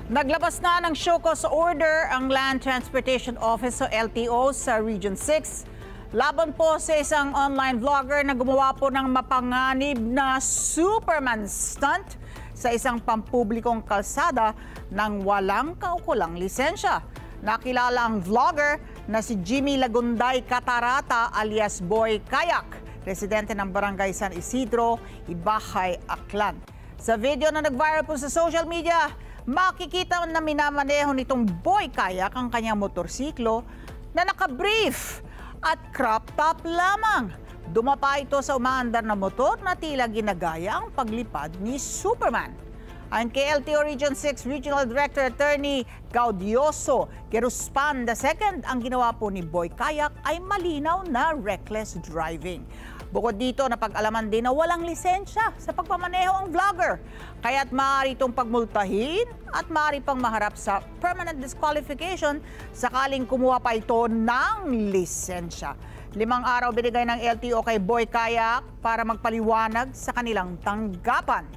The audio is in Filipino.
Naglabas na ng show cause order ang Land Transportation Office o LTO sa Region 6. Laban po sa isang online vlogger na gumawa po ng mapanganib na Superman stunt sa isang pampublikong kalsada nang walang kaukulang lisensya. Nakilala ang vlogger na si Jimmy Lagunday Catarata alias Boy Kayak, residente ng Barangay San Isidro, Ibajay, Aklan. Sa video na nag-viral po sa social media, makikita na minamaneho nitong Boy Kayak ang kanyang motorsiklo na naka-brief at crop top lamang. Dumapa ito sa umaandar na motor na tila ginagaya ang paglipad ni Superman. Ayon kay LTO Region 6 Regional Director Attorney Gaudioso Geruspan II, ang ginawa po ni Boy Kayak ay malinaw na reckless driving. Bukod dito, napag-alaman din na walang lisensya sa pagpamaneho ang vlogger. Kaya't maaari itong pagmultahin at maaari pang maharap sa permanent disqualification sakaling kumuha pa ito ng lisensya. 5 araw binigay ng LTO kay Boy Kayak para magpaliwanag sa kanilang tanggapan.